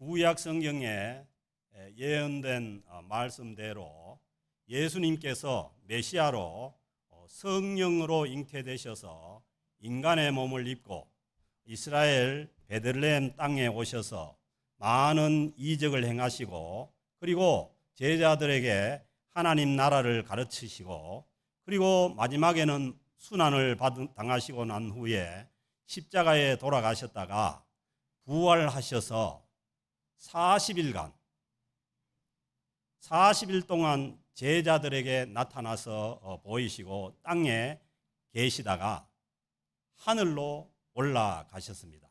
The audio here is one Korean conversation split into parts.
구약 성경에 예언된 말씀대로 예수님께서 메시아로 성령으로 잉태되셔서 인간의 몸을 입고 이스라엘 베들레헴 땅에 오셔서 많은 이적을 행하시고 그리고 제자들에게 하나님 나라를 가르치시고 그리고 마지막에는 순환을 당하시고 난 후에 십자가에 돌아가셨다가 부활하셔서 40일간 40일 동안 제자들에게 나타나서 보이시고 땅에 계시다가 하늘로 올라가셨습니다.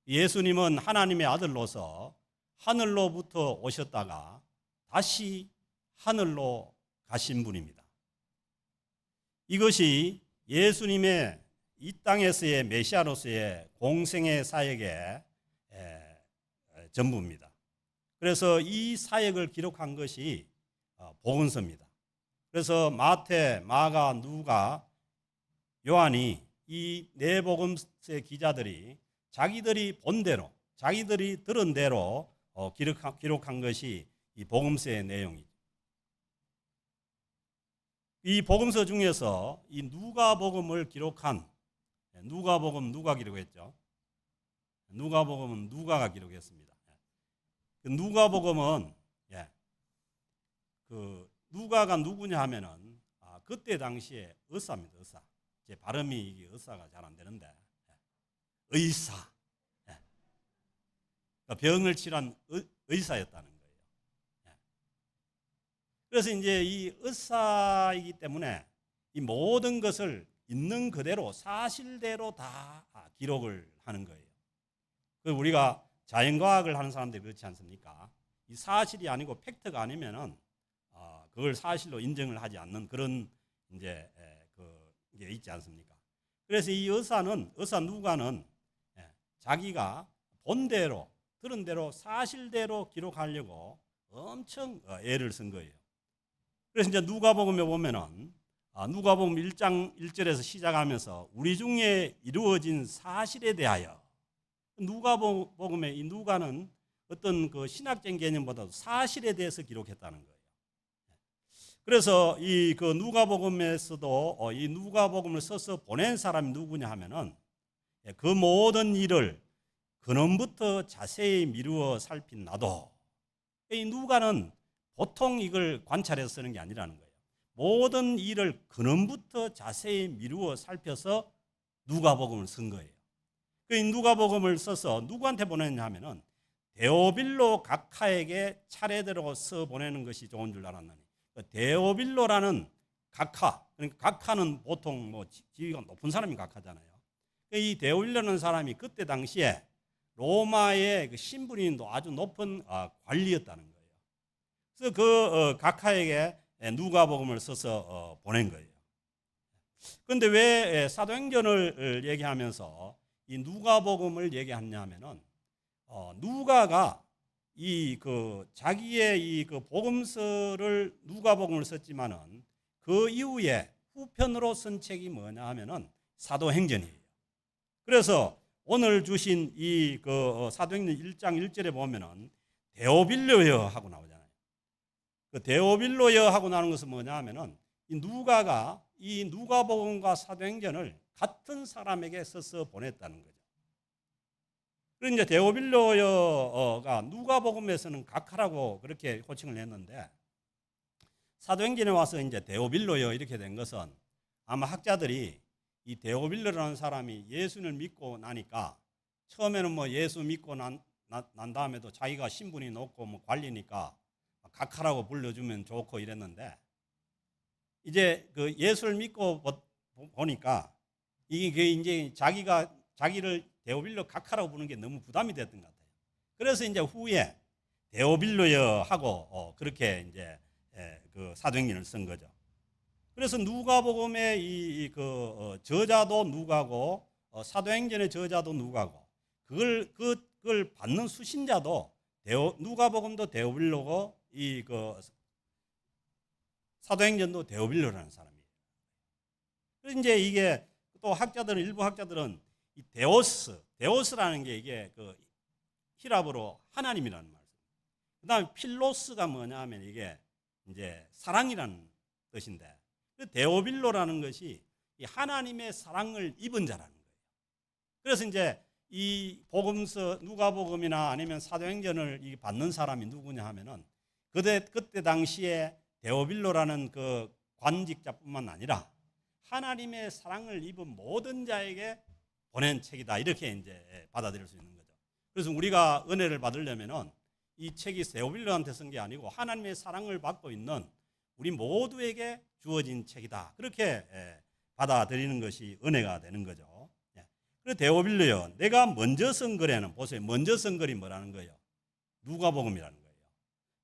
예수님은 하나님의 아들로서 하늘로부터 오셨다가 다시 하늘로 가신 분입니다. 이것이 예수님의 이 땅에서의 메시아로서의 공생의 사역의 전부입니다. 그래서 이 사역을 기록한 것이 복음서입니다. 그래서 마태, 마가, 누가, 요한이 이 네 복음서의 기자들이 자기들이 본 대로, 자기들이 들은 대로 기록한 것이 이 복음서의 내용이죠. 이 복음서 중에서 이 누가복음을 기록한 누가복음 누가 기록했죠? 누가복음은 누가가 기록했습니다. 그 누가복음은 그 누가가 누구냐 하면은 그때 당시에 의사입니다. 의사. 제 발음이 이게 의사가 잘 안 되는데 의사. 그러니까 병을 치료한 의사였다는 거예요. 그래서 이제 이 의사이기 때문에 이 모든 것을 있는 그대로 사실대로 다 기록을 하는 거예요. 우리가 자연과학을 하는 사람들이 그렇지 않습니까? 이 사실이 아니고 팩트가 아니면은 그걸 사실로 인정을 하지 않는 그런 이제 게 있지 않습니까? 그래서 이 의사 누가는 자기가 본 대로 들은 대로 사실대로 기록하려고 엄청 애를 쓴 거예요. 그래서 이제 누가복음에 보면은 누가복음 1장 1절에서 시작하면서 우리 중에 이루어진 사실에 대하여 누가복음의 이 누가는 어떤 그 신학적인 개념보다도 사실에 대해서 기록했다는 거예요. 그래서 이 그 누가복음에서도 이 누가복음을 써서 보낸 사람이 누구냐 하면은 그 모든 일을 근원부터 자세히 미루어 살핀 나도. 이 누가는 보통 이걸 관찰해서 쓰는 게 아니라는 거예요. 모든 일을 근원부터 자세히 미루어 살펴서 누가복음을 쓴 거예요. 그 누가복음을 써서 누구한테 보냈냐 하면은 데오빌로 각하에게 차례대로 써 보내는 것이 좋은 줄 알았느니 데오빌로라는 각하, 그러니까 각하는 보통 뭐 지위가 높은 사람이 각하잖아요. 이 데오빌로라는 사람이 그때 당시에 로마의 그 신분이 아주 높은 관리였다는 거예요. 그래서 그 각하에게 누가복음을 써서 보낸 거예요. 그런데 왜 사도행전을 얘기하면서 이 누가복음을 얘기하냐면은 누가가 이 그 자기의 이 그 복음서를 누가복음을 썼지만은 그 이후에 후편으로 쓴 책이 뭐냐 하면은 사도행전이에요. 그래서 오늘 주신 이 그 사도행전 1장 1절에 보면은 데오빌로여 하고 나오잖아요. 그 데오빌로여 하고 나오는 것은 뭐냐 하면은 이 누가가 이 누가복음과 사도행전을 같은 사람에게 써서 보냈다는 거죠. 그리고 이제 데오빌로가 누가복음에서는 각하라고 그렇게 호칭을 했는데 사도행전에 와서 이제 데오빌로여 이렇게 된 것은 아마 학자들이 이 데오빌로라는 사람이 예수를 믿고 나니까 처음에는 뭐 예수 믿고 난 다음에도 자기가 신분이 높고 뭐 관리니까 각하라고 불러주면 좋고 이랬는데 이제 그 예수를 믿고 보니까 이게 이제 자기를 데오빌로 각하라고 부르는 게 너무 부담이 됐던 것 같아요. 그래서 이제 후에 데오빌로여 하고 그렇게 이제 그 사도행전을 쓴 거죠. 그래서 누가복음의 이 그 저자도 누가고 사도행전의 저자도 누가고 그걸 받는 수신자도 누가복음도 데오빌로고 이 그 사도행전도 데오빌로라는 사람이에요. 그래서 이제 이게 또 일부 학자들은 이 데오스라는 게 이게 그 히랍어로 하나님이라는 말씀. 그다음에 필로스가 뭐냐 하면 이게 이제 사랑이라는 뜻인데, 그 데오빌로라는 것이 이 하나님의 사랑을 입은 자라는 거예요. 그래서 이제 이 복음서 누가복음이나 아니면 사도행전을 받는 사람이 누구냐 하면은 그때 당시에 데오빌로라는 그 관직자뿐만 아니라 하나님의 사랑을 입은 모든 자에게 보낸 책이다, 이렇게 이제 받아들일 수 있는 거죠. 그래서 우리가 은혜를 받으려면은 이 책이 데오빌로한테 쓴 게 아니고 하나님의 사랑을 받고 있는 우리 모두에게 주어진 책이다, 그렇게 받아들이는 것이 은혜가 되는 거죠. 그래서 데오빌로요, 내가 먼저 쓴 글에는, 보세요, 먼저 쓴 글이 뭐라는 거예요? 누가복음이라는 거예요.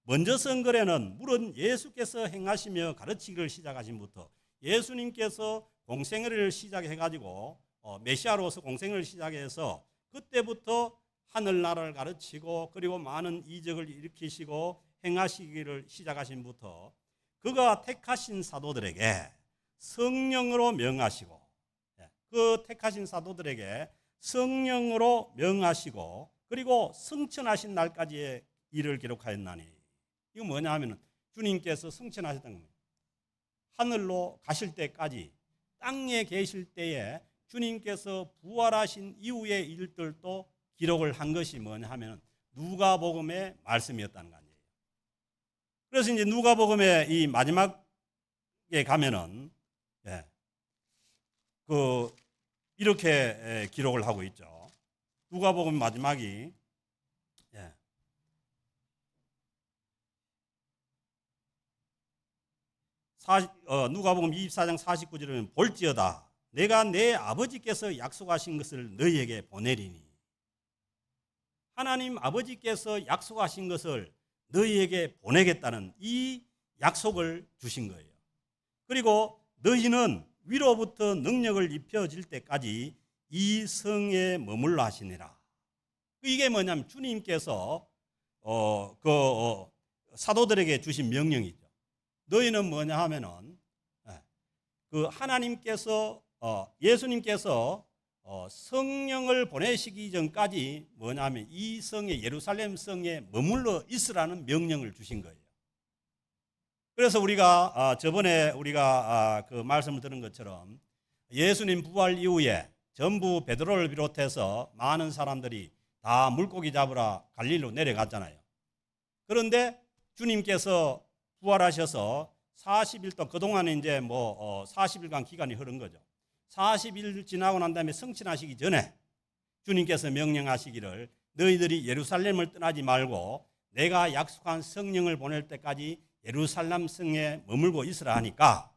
먼저 쓴 글에는 물론 예수께서 행하시며 가르치기를 시작하신부터, 예수님께서 공생애를 시작해가지고 메시아로서 공생애를 시작해서 그때부터 하늘나라를 가르치고 그리고 많은 이적을 일으키시고 행하시기를 시작하신부터 그가 택하신 사도들에게 성령으로 명하시고, 그 택하신 사도들에게 성령으로 명하시고 그리고 승천하신 날까지의 일을 기록하였나니, 이거 뭐냐 하면 주님께서 승천하셨다는 겁니다. 하늘로 가실 때까지 땅에 계실 때에 주님께서 부활하신 이후의 일들도 기록을 한 것이 뭐냐 하면 누가복음의 말씀이었다는 거 아니에요. 그래서 이제 누가복음의 이 마지막에 가면은 이렇게 기록을 하고 있죠. 누가복음 마지막이 누가복음 24장 49절에 보면 볼지어다 내가 내 아버지께서 약속하신 것을 너희에게 보내리니, 하나님 아버지께서 약속하신 것을 너희에게 보내겠다는 이 약속을 주신 거예요. 그리고 너희는 위로부터 능력을 입혀질 때까지 이 성에 머물러 하시니라. 이게 뭐냐면 주님께서 사도들에게 주신 명령이죠. 너희는 뭐냐 하면은 그 하나님께서 예수님께서 성령을 보내시기 전까지 뭐냐 하면 이 성에, 예루살렘 성에 머물러 있으라는 명령을 주신 거예요. 그래서 우리가 저번에 우리가 그 말씀을 들은 것처럼 예수님 부활 이후에 전부 베드로를 비롯해서 많은 사람들이 다 물고기 잡으러 갈릴리로 내려갔잖아요. 그런데 주님께서 부활하셔서 40일 동안, 그동안에 이제 40일간 기간이 흐른 거죠. 40일 지나고 난 다음에 승천하시기 전에 주님께서 명령하시기를 너희들이 예루살렘을 떠나지 말고 내가 약속한 성령을 보낼 때까지 예루살렘 성에 머물고 있으라 하니까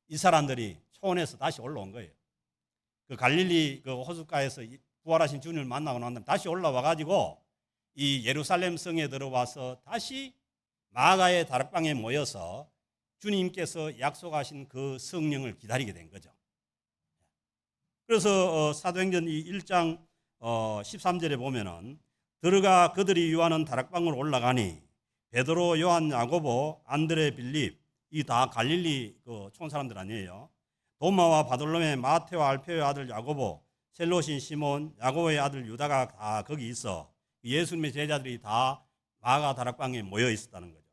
이 사람들이 초원에서 다시 올라온 거예요. 그 갈릴리 그 호숫가에서 부활하신 주님을 만나고 난 다음에 다시 올라와 가지고 이 예루살렘 성에 들어와서 다시 마가의 다락방에 모여서 주님께서 약속하신 그 성령을 기다리게 된 거죠. 그래서 사도행전 1장 13절에 보면은 들어가 그들이 유하는 다락방으로 올라가니 베드로, 요한, 야고보, 안드레, 빌립, 이 다 갈릴리 그 촌 사람들 아니에요. 도마와 바돌로메, 마테와 알페오의 아들 야고보, 셀롯인 시몬, 야고보의 아들 유다가 다 거기 있어 예수님의 제자들이 다 마가 다락방에 모여 있었다는 거죠.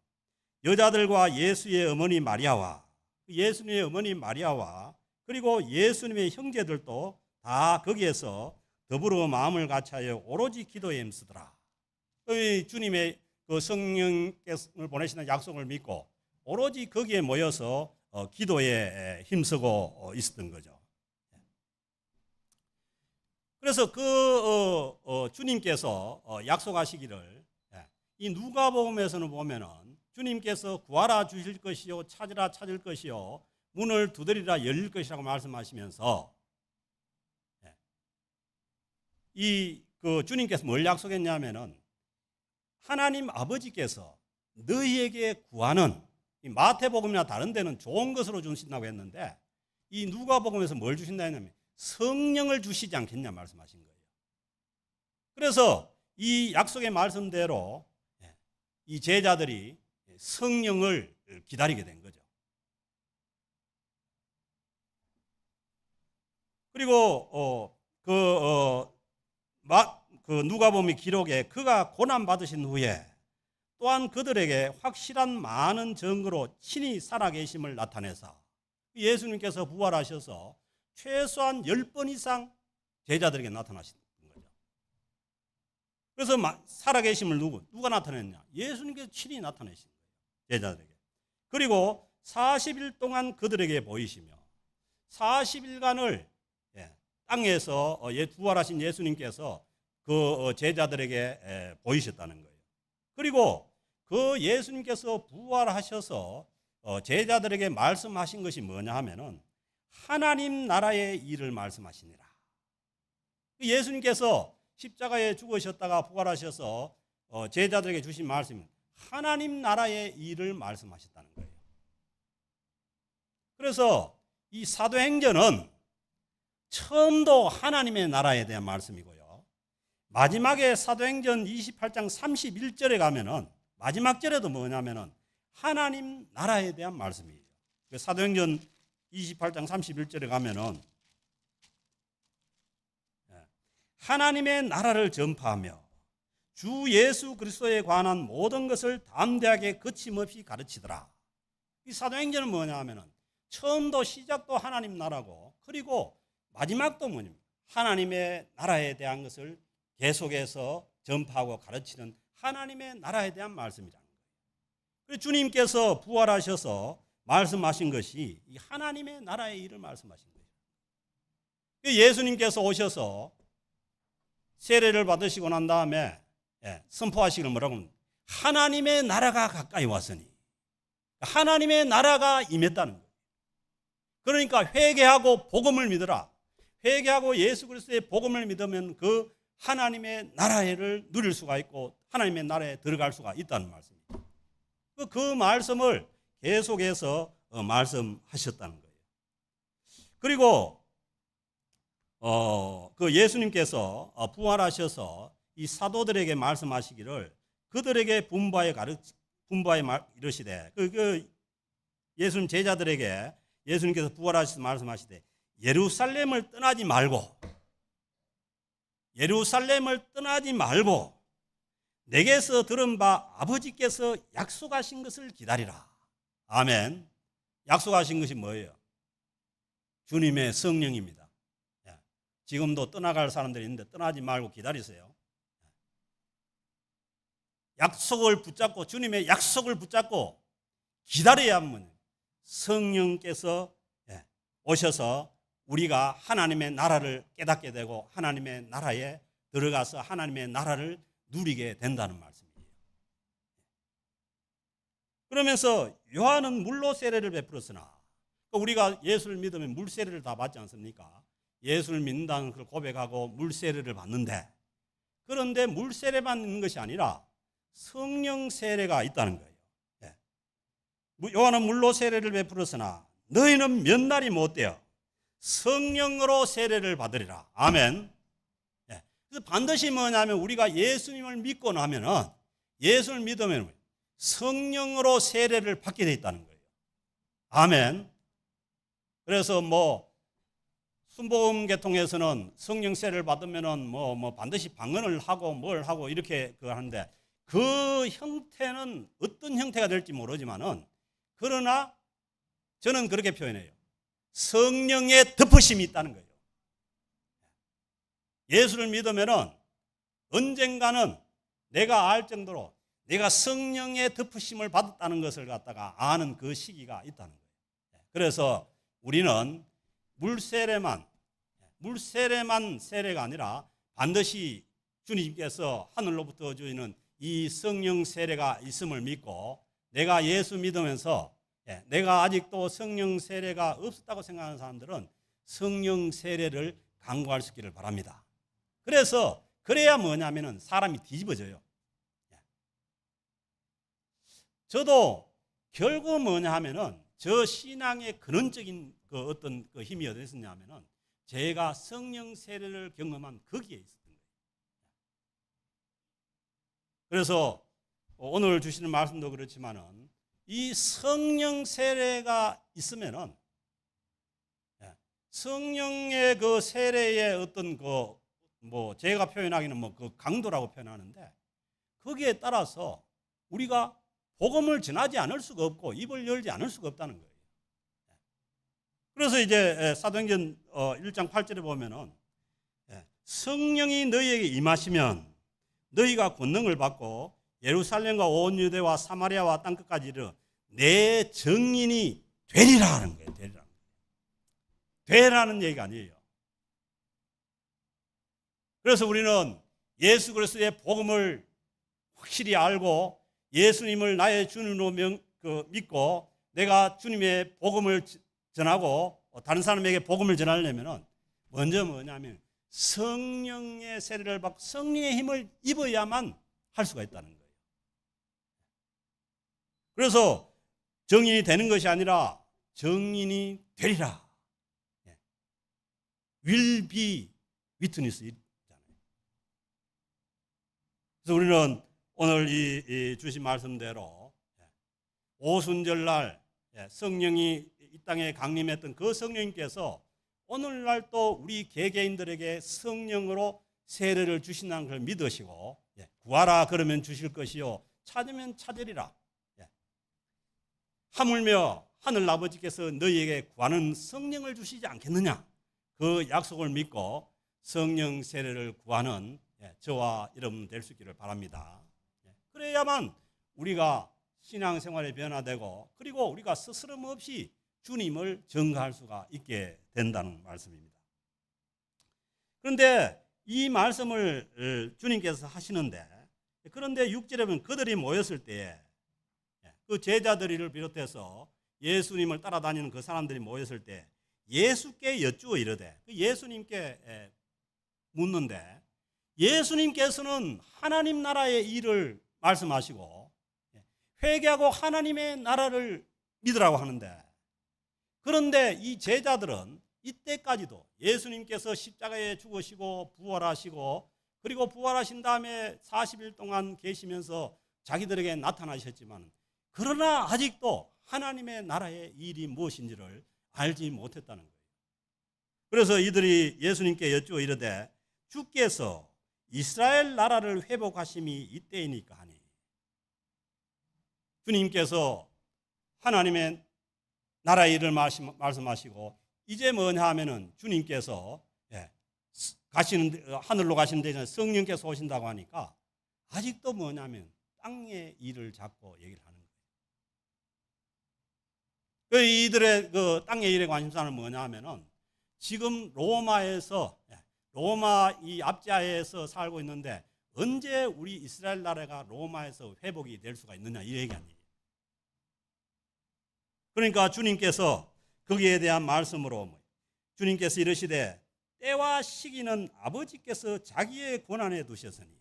여자들과 예수의 어머니 마리아와 예수님의 어머니 마리아와 그리고 예수님의 형제들도 다 거기에서 더불어 마음을 같이하여 오로지 기도에 힘쓰더라. 주님의 그 성령을 보내시는 약속을 믿고 오로지 거기에 모여서 기도에 힘쓰고 있었던 거죠. 그래서 주님께서 약속하시기를 이 누가복음에서는 보면은 주님께서 구하라 주실 것이요 찾으라 찾을 것이요 문을 두드리라 열릴 것이라고 말씀하시면서 그 주님께서 뭘 약속했냐면은 하나님 아버지께서 너희에게 구하는, 이 마태복음이나 다른 데는 좋은 것으로 주신다고 했는데 이 누가복음에서 뭘 주신다 했냐면 성령을 주시지 않겠냐 말씀하신 거예요. 그래서 이 약속의 말씀대로 이 제자들이 성령을 기다리게 된 거죠. 그리고 그 누가복음 기록에 그가 고난 받으신 후에 또한 그들에게 확실한 많은 증거로 친히 살아계심을 나타내사 예수님께서 부활하셔서 최소한 10번 이상 제자들에게 나타나신 거죠. 그래서 살아계심을 누가 나타냈냐? 예수님께서 친히 나타내신 거예요. 제자들에게. 그리고 40일 동안 그들에게 보이시며 40일간을 땅에서 부활하신 예수님께서 그 제자들에게 보이셨다는 거예요. 그리고 그 예수님께서 부활하셔서 제자들에게 말씀하신 것이 뭐냐 하면은 하나님 나라의 일을 말씀하시니라. 예수님께서 십자가에 죽으셨다가 부활하셔서 제자들에게 주신 말씀은 하나님 나라의 일을 말씀하셨다는 거예요. 그래서 이 사도행전은 처음도 하나님의 나라에 대한 말씀이고요. 마지막에 사도행전 28장 31절에 가면은 마지막 절에도 뭐냐면은 하나님 나라에 대한 말씀이에요. 사도행전 28장 31절에 가면은 하나님의 나라를 전파하며 주 예수 그리스도에 관한 모든 것을 담대하게 거침없이 가르치더라. 이 사도행전은 뭐냐 하면은 처음도 시작도 하나님 나라고 그리고 마지막도 뭐냐면 하나님의 나라에 대한 것을 계속해서 전파하고 가르치는 하나님의 나라에 대한 말씀이라는 거예요. 그래서 주님께서 부활하셔서 말씀하신 것이 이 하나님의 나라의 일을 말씀하신 거예요. 예수님께서 오셔서 세례를 받으시고 난 다음에 선포하시기를 뭐라고 합니까? 하나님의 나라가 가까이 왔으니 하나님의 나라가 임했다는 거예요. 그러니까 회개하고 복음을 믿으라. 회개하고 예수 그리스도의 복음을 믿으면 그 하나님의 나라를 누릴 수가 있고 하나님의 나라에 들어갈 수가 있다는 말씀입니다. 그 말씀을 계속해서 말씀하셨다는 거예요. 그리고 그 예수님께서 부활하셔서 이 사도들에게 말씀하시기를 그들에게 분부하여 이르시되 그 예수님 제자들에게 예수님께서 부활하셔서 말씀하시되 예루살렘을 떠나지 말고 내게서 들은 바 아버지께서 약속하신 것을 기다리라. 아멘. 약속하신 것이 뭐예요? 주님의 성령입니다. 지금도 떠나갈 사람들이 있는데 떠나지 말고 기다리세요. 약속을 붙잡고 주님의 약속을 붙잡고 기다려야 하면 성령께서 오셔서 우리가 하나님의 나라를 깨닫게 되고 하나님의 나라에 들어가서 하나님의 나라를 누리게 된다는 말씀이에요. 그러면서 요한은 물로 세례를 베풀었으나 우리가 예수를 믿으면 물 세례를 다 받지 않습니까? 예수를 믿는다는 걸 고백하고 물 세례를 받는데 그런데 물 세례 받는 것이 아니라 성령 세례가 있다는 거예요. 요한은 물로 세례를 베풀었으나 너희는 몇 날이 못 되어 성령으로 세례를 받으리라. 아멘. 그래서 반드시 뭐냐면 우리가 예수님을 믿고 나면은 예수를 믿으면 성령으로 세례를 받게 돼 있다는 거예요. 아멘. 그래서 순복음 계통에서는 성령 세례를 받으면은 반드시 방언을 하고 뭘 하고 이렇게 하는데 그 형태는 어떤 형태가 될지 모르지만은 그러나 저는 그렇게 표현해요. 성령의 덮으심이 있다는 거예요. 예수를 믿으면은 언젠가는 내가 알 정도로 내가 성령의 덮으심을 받았다는 것을 갖다가 아는 그 시기가 있다는 거예요. 그래서 우리는 물세례만 세례가 아니라 반드시 주님께서 하늘로부터 주시는 이 성령 세례가 있음을 믿고 내가 예수 믿으면서 내가 아직도 성령 세례가 없었다고 생각하는 사람들은 성령 세례를 강구할 수 있기를 바랍니다. 그래서 그래야 뭐냐면은 사람이 뒤집어져요. 저도 결국 뭐냐 하면은 저 신앙의 근원적인 그 어떤 그 힘이 어디 있었냐면은 제가 성령 세례를 경험한 거기에 있었던 거예요. 그래서 오늘 주시는 말씀도 그렇지만은 이 성령 세례가 있으면은 성령의 그 세례의 어떤 그 뭐 제가 표현하기는 뭐 그 강도라고 표현하는데 거기에 따라서 우리가 복음을 전하지 않을 수가 없고 입을 열지 않을 수가 없다는 거예요. 그래서 이제 사도행전 1장 8절에 보면은 성령이 너희에게 임하시면 너희가 권능을 받고 예루살렘과 온 유대와 사마리아와 땅끝까지 이르러 내 증인이 되리라 하는 거예요. 되라는 얘기가 아니에요. 그래서 우리는 예수 그리스도의 복음을 확실히 알고 예수님을 나의 주님으로 믿고 내가 주님의 복음을 전하고 다른 사람에게 복음을 전하려면 먼저 뭐냐면 성령의 세례를 받고 성령의 힘을 입어야만 할 수가 있다는 거예요. 그래서 정인이 되는 것이 아니라 정인이 되리라. will be witness. 그래서 우리는 오늘 이 주신 말씀대로 오순절날 성령이 이 땅에 강림했던 그 성령님께서 오늘날 또 우리 개개인들에게 성령으로 세례를 주신다는 걸 믿으시고 구하라 그러면 주실 것이요 찾으면 찾으리라. 하물며 하늘 아버지께서 너희에게 구하는 성령을 주시지 않겠느냐. 그 약속을 믿고 성령 세례를 구하는 저와 여러분 될 수 있기를 바랍니다. 그래야만 우리가 신앙생활에 변화되고 그리고 우리가 스스럼 없이 주님을 증거할 수가 있게 된다는 말씀입니다. 그런데 이 말씀을 주님께서 하시는데 그런데 6절에 보면 그들이 모였을 때에 그 제자들을 비롯해서 예수님을 따라다니는 그 사람들이 모였을 때 예수께 여쭈어 이르되 예수님께 묻는데 예수님께서는 하나님 나라의 일을 말씀하시고 회개하고 하나님의 나라를 믿으라고 하는데 그런데 이 제자들은 이때까지도 예수님께서 십자가에 죽으시고 부활하시고 그리고 부활하신 다음에 40일 동안 계시면서 자기들에게 나타나셨지만 그러나 아직도 하나님의 나라의 일이 무엇인지를 알지 못했다는 거예요. 그래서 이들이 예수님께 여쭈어 이르되 주께서 이스라엘 나라를 회복하심이 이때이니까 하니 주님께서 하나님의 나라의 일을 말씀하시고 이제 뭐냐 하면은 주님께서 하늘로 가시는 데는 성령께서 오신다고 하니까 아직도 뭐냐면 땅의 일을 잡고 얘기를 하는 거예요. 이들의 그 땅의 일에 관심사는 뭐냐 하면은 지금 로마에서 로마 이 압제하에서 살고 있는데 언제 우리 이스라엘 나라가 로마에서 회복이 될 수가 있느냐 이 얘기 아니에요. 그러니까 주님께서 거기에 대한 말씀으로 주님께서 이르시되 때와 시기는 아버지께서 자기의 권한에 두셨으니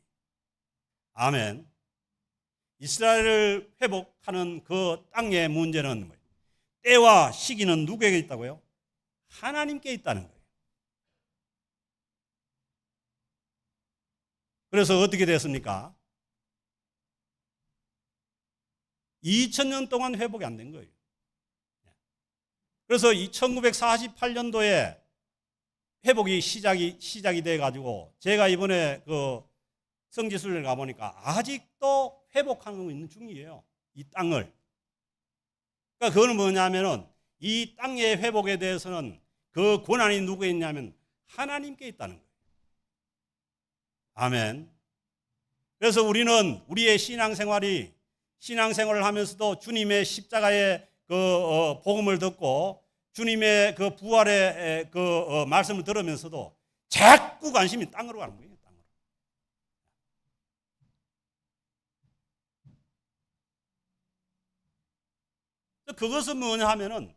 아멘. 이스라엘을 회복하는 그 땅의 문제는 뭐예요? 때와 시기는 누구에게 있다고요? 하나님께 있다는 거예요. 그래서 어떻게 됐습니까? 2000년 동안 회복이 안 된 거예요. 그래서 1948년도에 회복이 시작이 돼 가지고 제가 이번에 그 성지순례를 가보니까 아직도 회복하고 있는 중이에요. 이 땅을. 그러니까 그거는 뭐냐면은 이 땅의 회복에 대해서는 그 권한이 누구에 있냐면 하나님께 있다는 거예요. 아멘. 그래서 우리는 우리의 신앙생활을 하면서도 주님의 십자가의 그 복음을 듣고 주님의 그 부활의 그 말씀을 들으면서도 자꾸 관심이 땅으로 가는 거예요. 땅으로. 그것은 뭐냐 하면은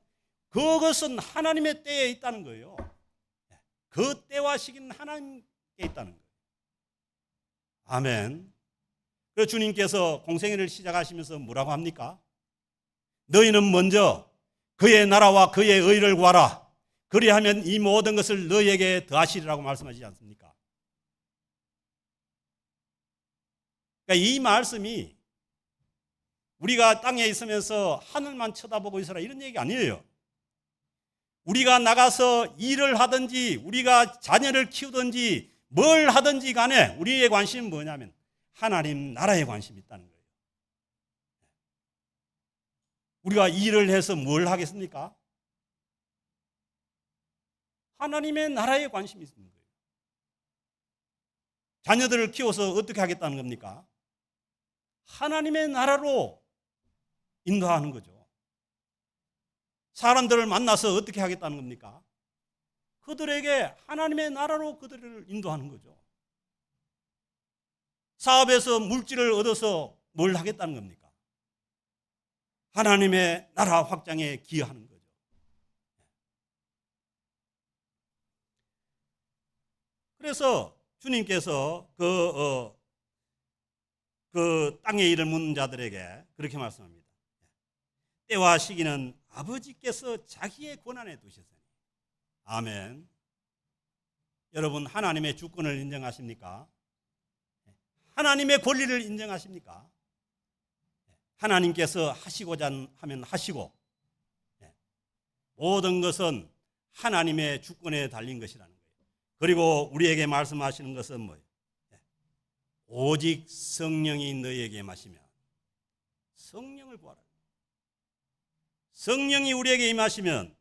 그것은 하나님의 때에 있다는 거예요. 그 때와 시기는 하나님께 있다는 거예요. 아멘. 그래서 주님께서 공생애를 시작하시면서 뭐라고 합니까? 너희는 먼저 그의 나라와 그의 의를 구하라. 그리하면 이 모든 것을 너희에게 더하시리라고 말씀하시지 않습니까? 그러니까 이 말씀이 우리가 땅에 있으면서 하늘만 쳐다보고 있어라 이런 얘기 아니에요. 우리가 나가서 일을 하든지 우리가 자녀를 키우든지 뭘 하든지 간에 우리의 관심은 뭐냐면 하나님 나라에 관심이 있다는 거예요. 우리가 일을 해서 뭘 하겠습니까? 하나님의 나라에 관심이 있는 거예요. 자녀들을 키워서 어떻게 하겠다는 겁니까? 하나님의 나라로 인도하는 거죠. 사람들을 만나서 어떻게 하겠다는 겁니까? 그들에게 하나님의 나라로 그들을 인도하는 거죠. 사업에서 물질을 얻어서 뭘 하겠다는 겁니까? 하나님의 나라 확장에 기여하는 거죠. 그래서 주님께서 그 땅의 일을 묻는 자들에게 그렇게 말씀합니다. 때와 시기는 아버지께서 자기의 권한에 두셨으니. 아멘. 여러분, 하나님의 주권을 인정하십니까? 하나님의 권리를 인정하십니까? 하나님께서 하시고자 하면 하시고, 모든 것은 하나님의 주권에 달린 것이라는 거예요. 그리고 우리에게 말씀하시는 것은 뭐예요? 오직 성령이 너희에게 임하시면 성령을 구하라. 성령이 우리에게 임하시면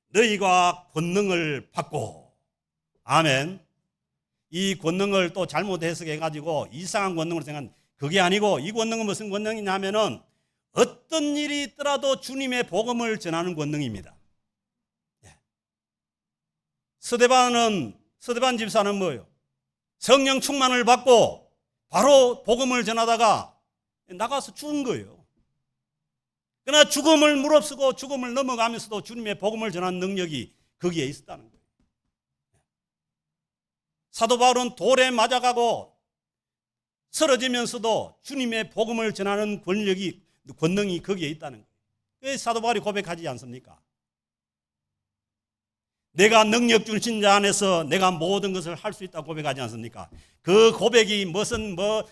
너희가 권능을 받고. 아멘. 이 권능을 또 잘못 해석해가지고 이상한 권능으로 생각하는, 그게 아니고, 이 권능은 무슨 권능이냐면은 어떤 일이 있더라도 주님의 복음을 전하는 권능입니다. 서대반 집사는 뭐예요? 성령 충만을 받고 바로 복음을 전하다가 나가서 죽은 거예요. 그러나 죽음을 무릅쓰고 죽음을 넘어가면서도 주님의 복음을 전하는 능력이 거기에 있었다는 거예요. 사도 바울은 돌에 맞아가고 쓰러지면서도 주님의 복음을 전하는 권능이 거기에 있다는 거예요. 왜 사도 바울이 고백하지 않습니까? 내가 능력 주신 자 안에서 내가 모든 것을 할 수 있다고 고백하지 않습니까? 그 고백이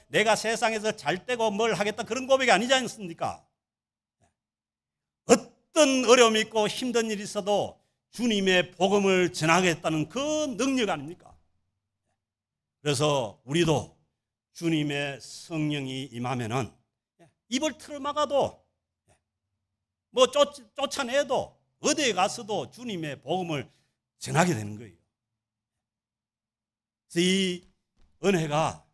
내가 세상에서 잘 되고 뭘 하겠다 그런 고백이 아니지 않습니까? 어떤 어려움이 있고 힘든 일이 있어도 주님의 복음을 전하겠다는 그 능력 아닙니까? 그래서 우리도 주님의 성령이 임하면은 입을 틀어막아도 쫓아내도 어디에 가서도 주님의 복음을 전하게 되는 거예요. 그래서 이 은혜가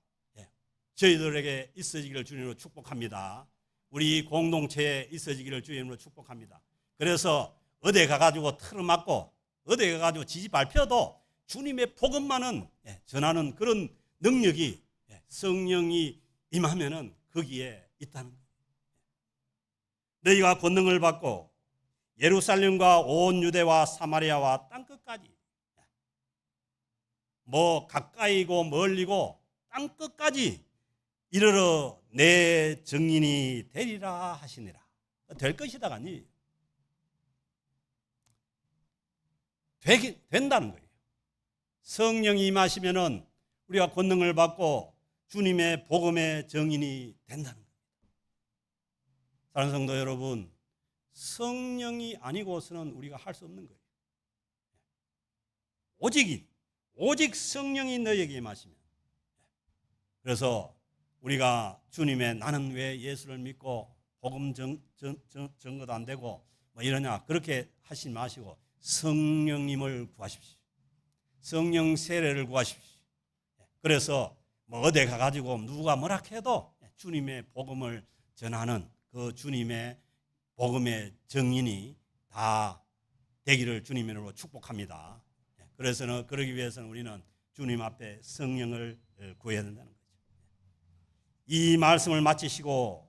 저희들에게 있어지기를 주님으로 축복합니다. 우리 공동체에 있어지기를 주님으로 축복합니다. 그래서 어디에 가가지고 틀어막고 어디에 가가지고 지지발펴도 주님의 복음만은 전하는 그런 능력이 성령이 임하면은 거기에 있다는 거예요. 너희가 권능을 받고 예루살렘과 온 유대와 사마리아와 땅끝까지, 가까이고 멀리고 땅끝까지 이르러 내 증인이 되리라 하시니라. 될 것이다가 아니에요. 된다는 거예요. 성령이 임하시면은 우리가 권능을 받고 주님의 복음의 증인이 된다는 겁니다. 사랑하는 성도 여러분, 성령이 아니고서는 우리가 할 수 없는 거예요. 오직 성령이 너희에게 임하시면. 그래서 우리가 주님의 나는 왜 예수를 믿고 복음 전거도 안 되고 이러냐 그렇게 하시지 마시고 성령님을 구하십시오. 성령 세례를 구하십시오. 그래서 어디 가가지고 누가 뭐라 해도 주님의 복음을 전하는 그 주님의 복음의 증인이 다 되기를 주님으로 축복합니다. 그래서는 그러기 위해서는 우리는 주님 앞에 성령을 구해야 된다는 거죠. 이 말씀을 마치시고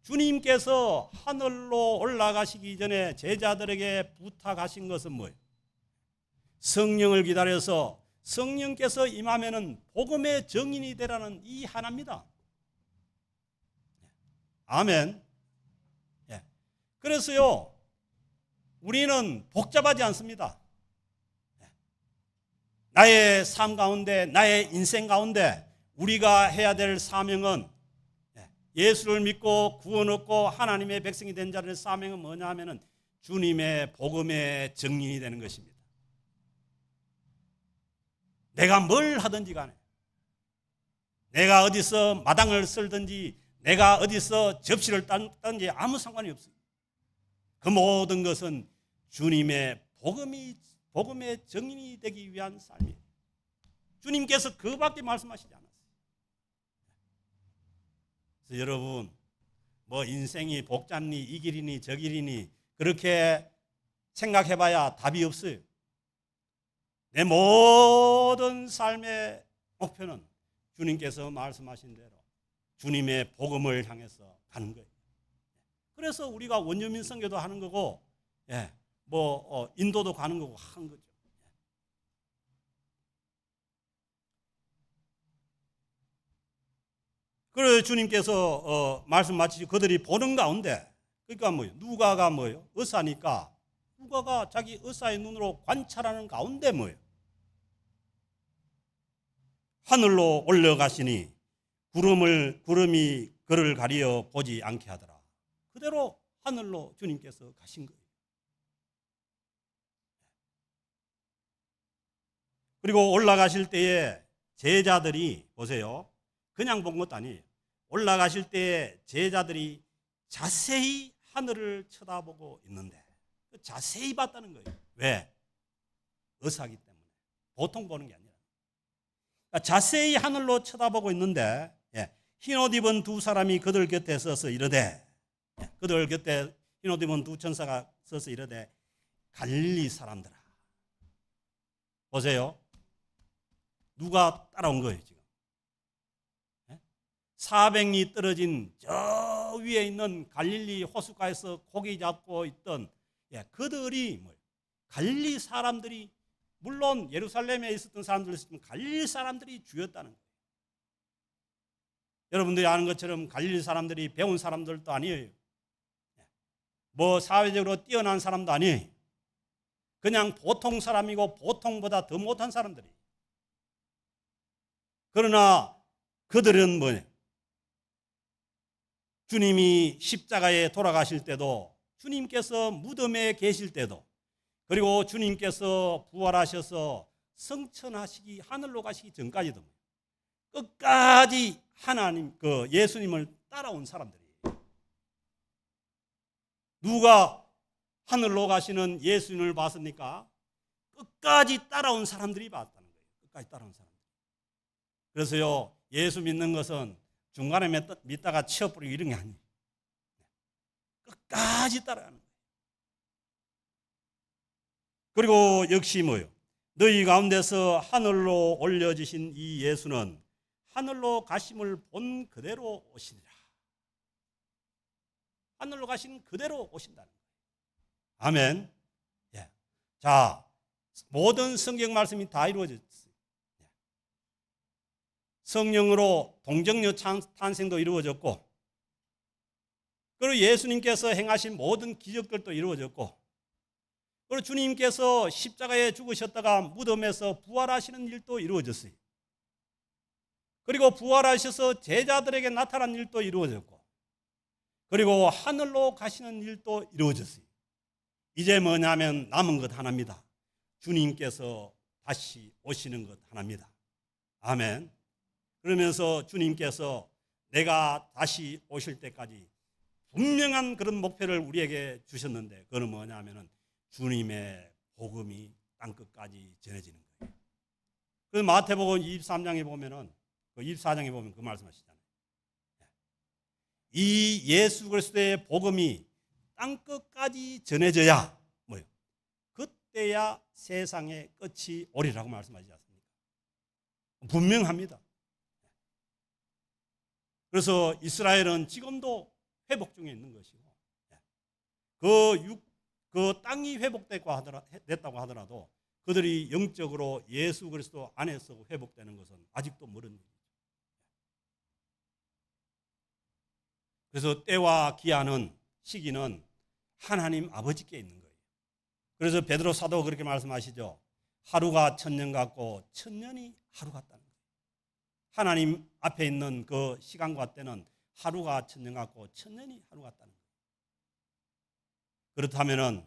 주님께서 하늘로 올라가시기 전에 제자들에게 부탁하신 것은 뭐예요? 성령을 기다려서 성령께서 임하면은 복음의 증인이 되라는 이 하나입니다. 아멘. 그래서요, 우리는 복잡하지 않습니다. 나의 삶 가운데, 나의 인생 가운데 우리가 해야 될 사명은, 예수를 믿고 구원 얻고 하나님의 백성이 된 자들의 사명은 뭐냐 하면은 주님의 복음의 증인이 되는 것입니다. 내가 뭘 하든지 간에, 내가 어디서 마당을 쓸든지, 내가 어디서 접시를 딴지 아무 상관이 없어요. 그 모든 것은 주님의 복음의 증인이 되기 위한 삶이에요. 주님께서 그밖에 말씀하시지 않았어요. 그래서 여러분, 뭐 인생이 복잡니 이 길이니 저 길이니 그렇게 생각해봐야 답이 없어요. 내 모든 삶의 목표는 주님께서 말씀하신 대로 주님의 복음을 향해서 가는 거예요. 그래서 우리가 원주민 선교도 하는 거고, 인도도 가는 거고 하는 거죠. 그래서 주님께서 말씀 마치시고 그들이 보는 가운데, 그러니까 뭐예요? 누가가 뭐예요? 의사니까 누가가 자기 의사의 눈으로 관찰하는 가운데 뭐예요? 하늘로 올라가시니 구름이 그를 가리어 보지 않게 하더라. 그대로 하늘로 주님께서 가신 거예요. 그리고 올라가실 때에 제자들이, 보세요, 그냥 본 것도 아니에요. 올라가실 때에 제자들이 자세히 하늘을 쳐다보고 있는데, 자세히 봤다는 거예요. 왜? 의사기 때문에. 보통 보는 게 아니라. 그러니까 자세히 하늘로 쳐다보고 있는데, 흰옷 입은 두 사람이 그들 곁에 서서 이르되, 그들 곁에 흰옷 입은 두 천사가 서서 이르되, 갈릴리 사람들아. 보세요. 누가 따라온 거예요, 지금? 400리 떨어진 저 위에 있는 갈릴리 호숫가에서 고기 잡고 있던 그들이 뭐예요? 갈릴리 사람들이, 물론 예루살렘에 있었던 사람들이 있었지만 갈릴리 사람들이 주였다는 거예요. 여러분들이 아는 것처럼 갈릴리 사람들이 배운 사람들도 아니에요. 뭐 사회적으로 뛰어난 사람도 아니에요. 그냥 보통 사람이고 보통보다 더 못한 사람들이. 그러나 그들은 뭐예요? 주님이 십자가에 돌아가실 때도, 주님께서 무덤에 계실 때도, 그리고 주님께서 부활하셔서 성천하시기, 하늘로 가시기 전까지도 끝까지 하나님, 예수님을 따라온 사람들이에요. 누가 하늘로 가시는 예수님을 봤습니까? 끝까지 따라온 사람들이 봤다는 거예요. 끝까지 따라온 사람들. 그래서요, 예수 믿는 것은 중간에 믿다가 치워버리고 이런 게 아니에요. 끝까지 따라가는 거예요. 그리고 역시 뭐예요? 너희 가운데서 하늘로 올려지신 이 예수는 하늘로 가심을 본 그대로 오시리라. 하늘로 가신 그대로 오신다는 거예요. 아멘. 자, 모든 성경 말씀이 다 이루어졌어요. 성령으로 동정녀 탄생도 이루어졌고, 그리고 예수님께서 행하신 모든 기적들도 이루어졌고, 그리고 주님께서 십자가에 죽으셨다가 무덤에서 부활하시는 일도 이루어졌어요. 그리고 부활하셔서 제자들에게 나타난 일도 이루어졌고, 그리고 하늘로 가시는 일도 이루어졌어요. 이제 뭐냐면 남은 것 하나입니다. 주님께서 다시 오시는 것 하나입니다. 아멘. 그러면서 주님께서 내가 다시 오실 때까지 분명한 그런 목표를 우리에게 주셨는데, 그건 뭐냐면은 주님의 복음이 땅끝까지 전해지는 거예요. 그래서 마태복음 23장에 보면은, 24장에 보면 그 말씀하시잖아요. 이 예수 그리스도의 복음이 땅끝까지 전해져야 뭐예요? 그때야 세상의 끝이 오리라고 말씀하지 않습니까? 분명합니다. 그래서 이스라엘은 지금도 회복 중에 있는 것이고, 그 땅이 회복됐다고 하더라도 그들이 영적으로 예수 그리스도 안에서 회복되는 것은 아직도 멀은 일이죠. 그래서 때와 기한은, 시기는 하나님 아버지께 있는 거예요. 그래서 베드로 사도가 그렇게 말씀하시죠. 하루가 천년 같고 천년이 하루 같다는 거예요. 하나님 앞에 있는 그 시간과 때는 하루가 천년 같고 천년이 하루 같다는 거예요. 그렇다면은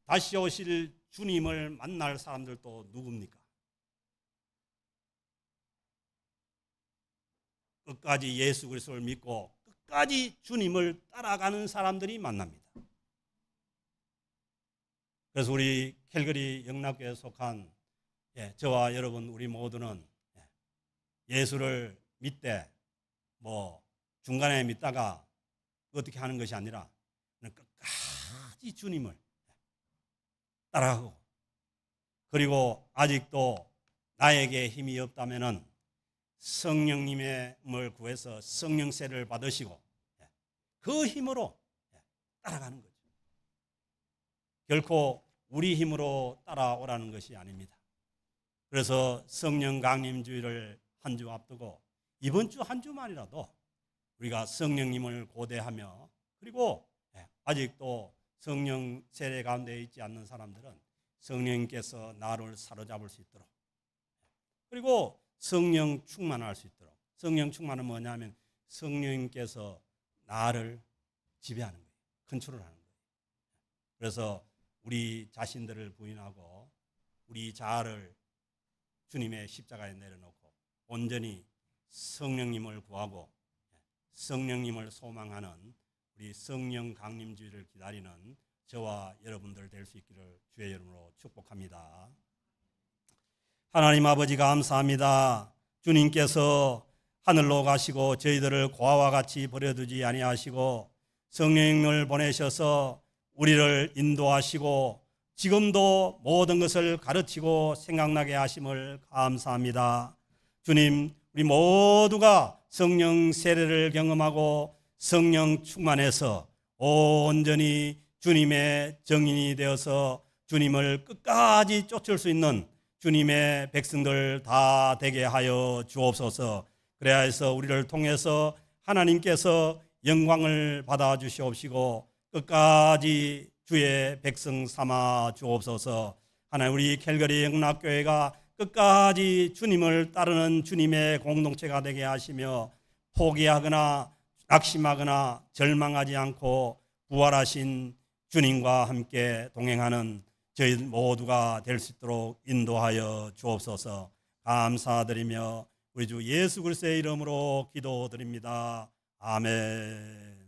다시 오실 주님을 만날 사람들도 누굽니까? 끝까지 예수 그리스도를 믿고 끝까지 주님을 따라가는 사람들이 만납니다. 그래서 우리 캘거리 영락교회에 속한 저와 여러분 우리 모두는 예수를 믿되 뭐 중간에 믿다가 어떻게 하는 것이 아니라 끝까지 주님을 따라가고, 그리고 아직도 나에게 힘이 없다면은 성령님을 구해서 성령세를 받으시고 그 힘으로 따라가는 거죠. 결코 우리 힘으로 따라오라는 것이 아닙니다. 그래서 성령 강림주의를 한 주 앞두고 이번 주 한 주만이라도 우리가 성령님을 고대하며, 그리고 아직도 성령 세례 가운데 있지 않는 사람들은 성령님께서 나를 사로잡을 수 있도록, 그리고 성령 충만할 수 있도록. 성령 충만은 뭐냐면 성령님께서 나를 지배하는 거예요. 컨트롤하는 거예요. 그래서 우리 자신들을 부인하고 우리 자아를 주님의 십자가에 내려놓고 온전히 성령님을 구하고 성령님을 소망하는 우리 성령 강림주의를 기다리는 저와 여러분들 될 수 있기를 주의 이름으로 축복합니다. 하나님 아버지 감사합니다. 주님께서 하늘로 가시고 저희들을 고아와 같이 버려두지 아니하시고 성령을 보내셔서 우리를 인도하시고 지금도 모든 것을 가르치고 생각나게 하심을 감사합니다. 주님, 우리 모두가 성령 세례를 경험하고 성령 충만해서 온전히 주님의 정인이 되어서 주님을 끝까지 쫓을 수 있는 주님의 백성들 다 되게 하여 주옵소서. 그래야 해서 우리를 통해서 하나님께서 영광을 받아 주시옵시고 끝까지 주의 백성 삼아 주옵소서. 하나님, 우리 캘거리 영락교회가 끝까지 주님을 따르는 주님의 공동체가 되게 하시며 포기하거나 낙심하거나 절망하지 않고 부활하신 주님과 함께 동행하는 저희 모두가 될 수 있도록 인도하여 주옵소서. 감사드리며 우리 주 예수 그리스도의 이름으로 기도드립니다. 아멘.